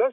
10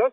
10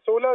16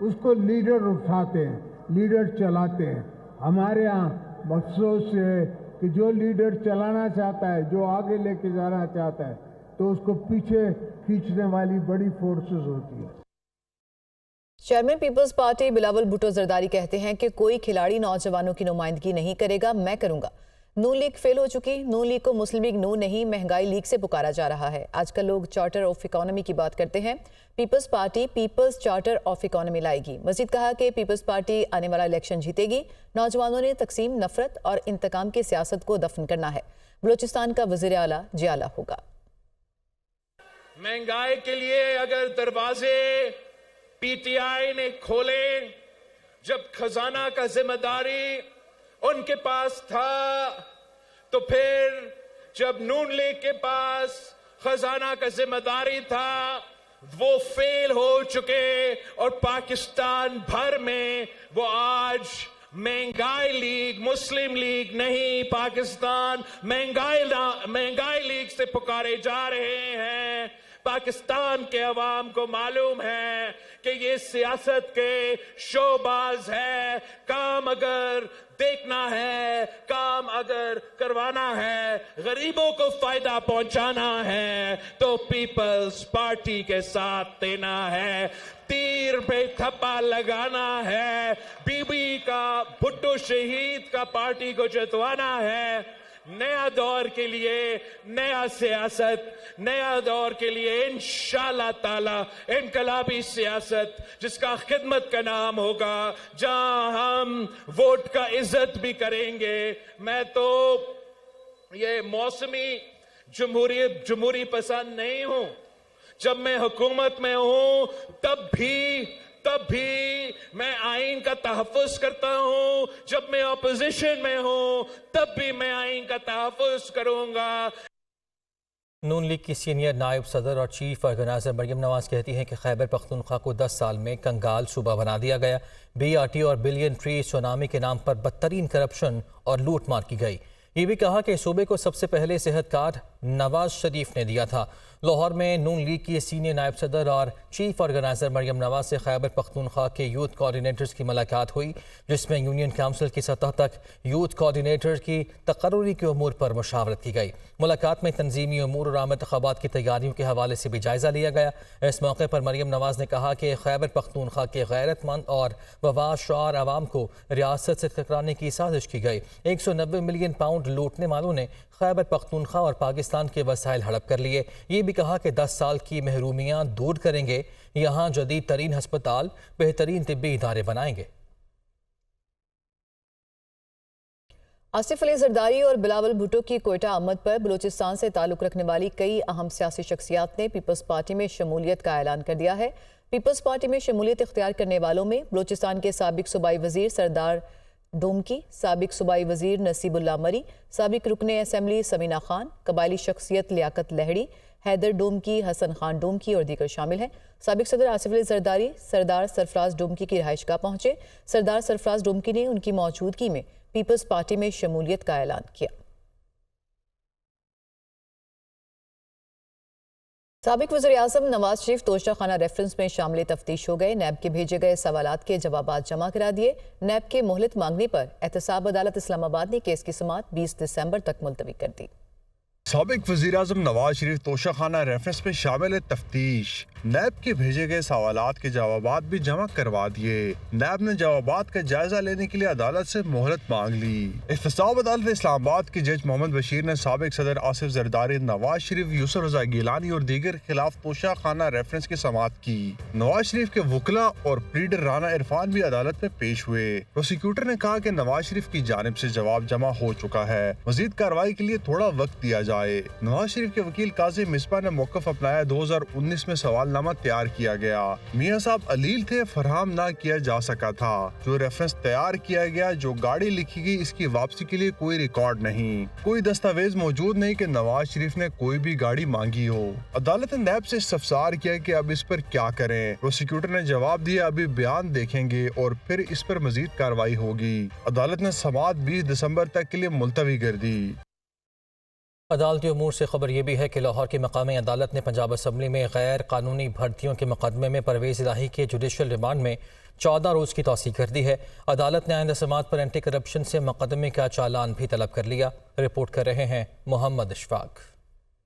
اس کو لیڈر اٹھاتے ہیں, لیڈر چلاتے ہیں. ہمارے ہاں افسوس ہے کہ جو لیڈر چلانا چاہتا ہے, جو آگے لے کے جانا چاہتا ہے, تو اس کو پیچھے کھینچنے والی بڑی فورسز ہوتی ہے. Chairman Peoples Party Bilawal Bhutto Zardari کہتے ہیں کہ کوئی کھلاڑی نوجوانوں کی نمائندگی نہیں کرے گا, میں کروں گا. نون لیگ فیل ہو چکی, نون لیگ کو مسلم لیگ نون نہیں مہنگائی لیگ سے پکارا جا رہا ہے. آج کل لوگ چارٹر آف اکانومی کی بات کرتے ہیں, Peoples Party peoples charter of economy لائے گی. مزید کہا کہ پیپلز پارٹی آنے والا الیکشن جیتے گی. نوجوانوں نے تقسیم, نفرت اور انتقام کی سیاست کو دفن کرنا ہے. بلوچستان کا وزیر اعلیٰ جیالہ ہوگا. مہنگائی کے لیے اگر دروازے پی ٹی آئی نے کھولے, جب خزانہ کا ذمہ داری ان کے پاس تھا, تو پھر جب نون لیگ کے پاس خزانہ کا ذمہ داری تھا, وہ فیل ہو چکے اور پاکستان بھر میں وہ آج مہنگائی لیگ, مسلم لیگ نہیں, پاکستان مہنگائی لیگ سے پکارے جا رہے ہیں. پاکستان کے عوام کو معلوم ہے کہ یہ سیاست کے شوباز ہے. کام اگر دیکھنا ہے, کام اگر کروانا ہے, غریبوں کو فائدہ پہنچانا ہے, تو پیپلز پارٹی کے ساتھ دینا ہے. تیر پہ تھپا لگانا ہے, بی بی کا, بھٹو شہید کا پارٹی کو جتوانا ہے. نیا دور کے لیے نیا سیاست, نیا دور کے لیے انشاءاللہ تعالی انقلابی سیاست جس کا خدمت کا نام ہوگا, جہاں ہم ووٹ کا عزت بھی کریں گے. میں تو یہ موسمی جمہوری پسند نہیں ہوں. جب میں حکومت میں ہوں تب بھی میں آئین کا تحفظ کرتا ہوں, جب میں اپوزیشن میں ہوں تب بھی میں آئین کا تحفظ کروں گا. نون لیگ کی سینئر نائب صدر اور چیف آرگنائزر مریم نواز کہتی ہیں کہ خیبر پختونخوا کو 10 سال میں کنگال صوبہ بنا دیا گیا. بی آر ٹی اور بلین ٹری سونامی کے نام پر بدترین کرپشن اور لوٹ مار کی گئی. یہ بھی کہا کہ صوبے کو سب سے پہلے صحت کارڈ نواز شریف نے دیا تھا. لاہور میں نون لیگ کی سینئر نائب صدر اور چیف آرگنائزر مریم نواز سے خیبر پختونخوا کے یوتھ کوارڈینیٹرز کی ملاقات ہوئی, جس میں یونین کونسل کی سطح تک یوتھ کوارڈینیٹر کی تقرری کے امور پر مشاورت کی گئی. ملاقات میں تنظیمی امور اور عام انتخابات کی تیاریوں کے حوالے سے بھی جائزہ لیا گیا. اس موقع پر مریم نواز نے کہا کہ خیبر پختونخوا کے غیرت مند اور وفادار عوام کو ریاست سے ٹکرانے کی سازش کی گئی. 190 ملین پاؤنڈ لوٹنے والوں نے خیبر پختونخوا اور پاکستان کے وسائل ہڑپ کر لیے. یہ بھی کہا کہ 10 سال کی محرومیاں دور کریں گے, یہاں جدید ترین ہسپتال, بہترین طبی ادارے بنائیں گے. آصف علی زرداری اور بلاول بھٹو کی کوئٹہ آمد پر بلوچستان سے تعلق رکھنے والی کئی اہم سیاسی شخصیات نے پیپلز پارٹی میں شمولیت کا اعلان کر دیا ہے. پیپلز پارٹی میں شمولیت اختیار کرنے والوں میں بلوچستان کے سابق صوبائی وزیر سردار ڈومکی, سابق صوبائی وزیر نصیب اللہ مری, سابق رکن اسمبلی سمینہ خان, قبائلی شخصیت لیاقت لہڑی, حیدر ڈومکی, حسن خان ڈومکی اور دیگر شامل ہیں. سابق صدر آصف علی زرداری سردار سرفراز ڈومکی کی رہائش گاہ پہنچے. سردار سرفراز ڈومکی نے ان کی موجودگی میں پیپلز پارٹی میں شمولیت کا اعلان کیا. سابق وزیراعظم نواز شریف توشہ خانہ ریفرنس میں شامل تفتیش ہو گئے. نیب کے بھیجے گئے سوالات کے جوابات جمع کرا دیے. نیب کے مہلت مانگنے پر احتساب عدالت اسلام آباد نے کیس کی سماعت 20 دسمبر تک ملتوی کر دی. سابق وزیراعظم نواز شریف توشہ خانہ ریفرنس میں شامل تفتیش. نیب کے بھیجے گئے سوالات کے جوابات بھی جمع کروا دیے. نیب نے جوابات کا جائزہ لینے کے لیے عدالت سے مہلت مانگ لی. احتساب عدالت اسلام آباد کے جج محمد بشیر نے سابق صدر آصف زرداری, نواز شریف, یوسف رضا گیلانی اور دیگر خلاف توشہ خانہ ریفرنس کی سماعت کی. نواز شریف کے وکلا اور پلیڈر رانا عرفان بھی عدالت میں پیش ہوئے. پروسیکیوٹر نے کہا کہ نواز شریف کی جانب سے جواب جمع ہو چکا ہے, مزید کارروائی کے لیے تھوڑا وقت دیا جائے. نواز شریف کے وکیل قاضی مصباح نے موقف اپنایا. 2019 میں سوال نامہ تیار کیا گیا. میاں صاحب علیل تھے, فراہم نہ کیا جا سکا تھا. جو ریفرنس تیار کیا گیا, جو گاڑی لکھی گئی, اس کی واپسی کے لیے کوئی ریکارڈ نہیں, کوئی دستاویز موجود نہیں کہ نواز شریف نے کوئی بھی گاڑی مانگی ہو. عدالت نے نیب سے استفسار کیا کہ اب اس پر کیا کریں. پروسیکیوٹر نے جواب دیا ابھی بیان دیکھیں گے اور پھر اس پر مزید کارروائی ہوگی. عدالت نے سماعت 20 دسمبر تک کے لیے ملتوی کر دی. عدالتی امور سے خبر یہ بھی ہے کہ لاہور کی مقامی عدالت نے پنجاب اسمبلی میں غیر قانونی بھرتیوں کے مقدمے میں پرویز الہی کے جوڈیشل ریمانڈ میں 14 روز کی توسیع کر دی ہے۔ عدالت نے آئندہ سماعت پر اینٹی کرپشن سے مقدمے کا چالان بھی طلب کر لیا۔ رپورٹ کر رہے ہیں محمد اشفاق۔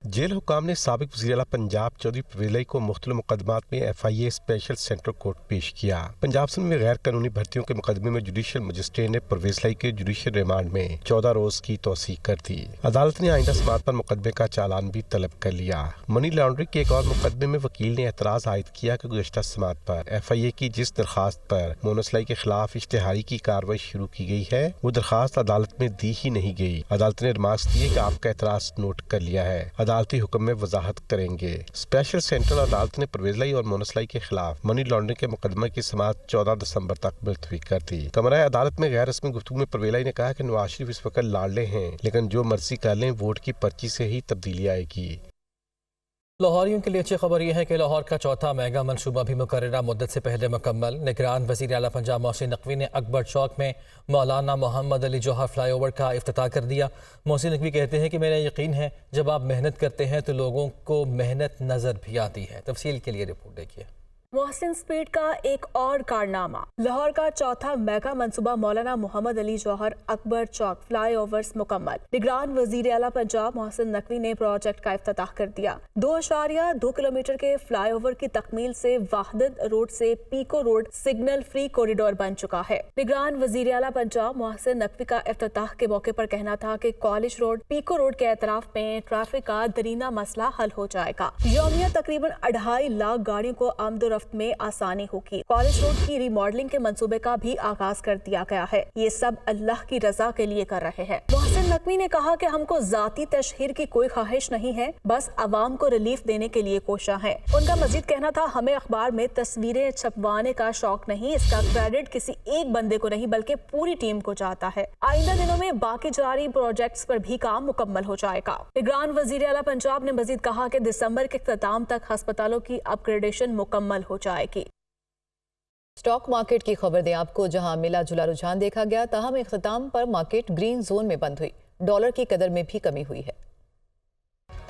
جیل حکام نے سابق وزیر اعلیٰ پنجاب چودھری پرویز لائی کو مختلف مقدمات میں FIA اسپیشل سینٹرل کورٹ پیش کیا۔ پنجاب سندھ میں غیر قانونی بھرتیوں کے مقدمے میں جوڈیشل مجسٹریٹ نے پرویز لائی کے جوڈیشل ریمانڈ میں 14 روز کی توسیع کر دی۔ عدالت نے آئندہ سماعت پر مقدمے کا چالان بھی طلب کر لیا۔ منی لانڈرنگ کے ایک اور مقدمے میں وکیل نے اعتراض عائد کیا کہ گزشتہ سماعت پر FIA کی جس درخواست پر مونس لائی کے خلاف اشتہاری کی کارروائی شروع کی گئی ہے وہ درخواست عدالت میں دی ہی نہیں گئی۔ عدالت نے ریمارکس دیے کہ آپ کا اعتراض نوٹ کر لیا ہے، عدالتی حکم میں وضاحت کریں گے۔ اسپیشل سینٹرل عدالت نے پرویز لائی اور مونس لائی کے خلاف منی لانڈرنگ کے مقدمے کی سماعت 14 دسمبر تک ملتوی کر دی۔ کمرہ عدالت میں غیر رسمی گفتگو میں پرویز لائی نے کہا کہ نواز شریف اس وقت لاڑلے ہیں، لیکن جو مرضی کر لیں ووٹ کی پرچی سے ہی تبدیلی آئے گی۔ لاہوریوں کے لیے اچھی خبر یہ ہے کہ لاہور کا چوتھا میگا منصوبہ بھی مقررہ مدت سے پہلے مکمل۔ نگران وزیر اعلیٰ پنجاب محسن نقوی نے اکبر چوک میں مولانا محمد علی جوہر فلائی اوور کا افتتاح کر دیا۔ محسن نقوی کہتے ہیں کہ میرا یقین ہے جب آپ محنت کرتے ہیں تو لوگوں کو محنت نظر بھی آتی ہے۔ تفصیل کے لیے رپورٹ دیکھیے۔ محسن اسپیڈ کا ایک اور کارنامہ، لاہور کا چوتھا میگا منصوبہ مولانا محمد علی جوہر اکبر چوک فلائی اوورز مکمل۔ نگران وزیر اعلیٰ پنجاب محسن نقوی نے پروجیکٹ کا افتتاح کر دیا۔ 2.2 کلومیٹر کے فلائی اوور کی تکمیل سے وحدت روڈ سے Peco road signal free corridor بن چکا ہے۔ نگران وزیر اعلیٰ پنجاب محسن نقوی کا افتتاح کے موقع پر کہنا تھا کہ کالج روڈ پیکو روڈ کے اطراف میں ٹریفک کا درینہ مسئلہ حل ہو جائے گا۔ یومیہ تقریباً 2.5 لاکھ گاڑیوں کو آمد و رفت میں آسانی ہوگی۔ کالج روڈ کی ری ماڈلنگ کے منصوبے کا بھی آغاز کر دیا گیا ہے۔ یہ سب اللہ کی رضا کے لیے کر رہے ہیں۔ محسن نقوی نے کہا کہ ہم کو ذاتی تشہیر کی کوئی خواہش نہیں ہے، بس عوام کو ریلیف دینے کے لیے کوشاں ہیں۔ ان کا مزید کہنا تھا ہمیں اخبار میں تصویریں چھپوانے کا شوق نہیں، اس کا کریڈٹ کسی ایک بندے کو نہیں بلکہ پوری ٹیم کو جاتا ہے۔ آئندہ دنوں میں باقی جاری پروجیکٹس پر بھی کام مکمل ہو جائے گا۔ نگران وزیر اعلیٰ پنجاب نے مزید کہا کہ دسمبر کے اختتام تک ہسپتالوں کی اپ گریڈیشن مکمل ہو جائے گی۔ اسٹاک مارکیٹ کی خبر دیں آپ کو، جہاں ملا جلا رجحان دیکھا گیا، تاہم اختتام پر مارکیٹ گرین زون میں بند ہوئی۔ ڈالر کی قدر میں بھی کمی ہوئی ہے۔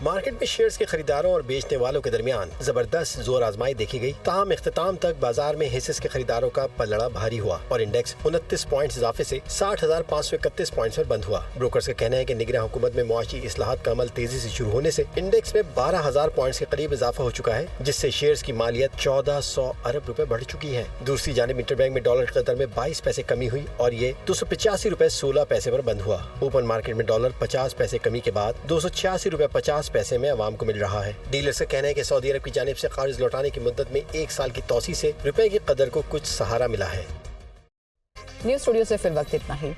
مارکیٹ میں شیئرز کے خریداروں اور بیچنے والوں کے درمیان زبردست زور آزمائی دیکھی گئی، تاہم اختتام تک بازار میں حصص کے خریداروں کا پلڑا بھاری ہوا اور انڈیکس 29 پوائنٹس اضافے سے 60,531 پوائنٹس پر بند ہوا۔ بروکرز کا کہنا ہے کہ نگراں حکومت میں معاشی اصلاحات کا عمل تیزی سے شروع ہونے سے انڈیکس میں 12,000 پوائنٹس کے قریب اضافہ ہو چکا ہے، جس سے شیئرز کی مالیت 1400 ارب روپے بڑھ چکی ہے۔ دوسری جانب انٹر بینک میں ڈالر کی قدر میں 22 پیسے کمی ہوئی اور یہ 285 روپے 16 پیسے پر بند ہوا۔ اوپن مارکیٹ میں ڈالر 50 پیسے کمی کے بعد 286 روپے 50 پیسے میں عوام کو مل رہا ہے۔ ڈیلرز کا کہنا ہے کہ سعودی عرب کی جانب سے قرض لوٹانے کی مدت میں 1 سال کی توسیع سے روپے کی قدر کو کچھ سہارا ملا ہے۔ نیوز اسٹوڈیو سے فی الوقت اتنا ہی۔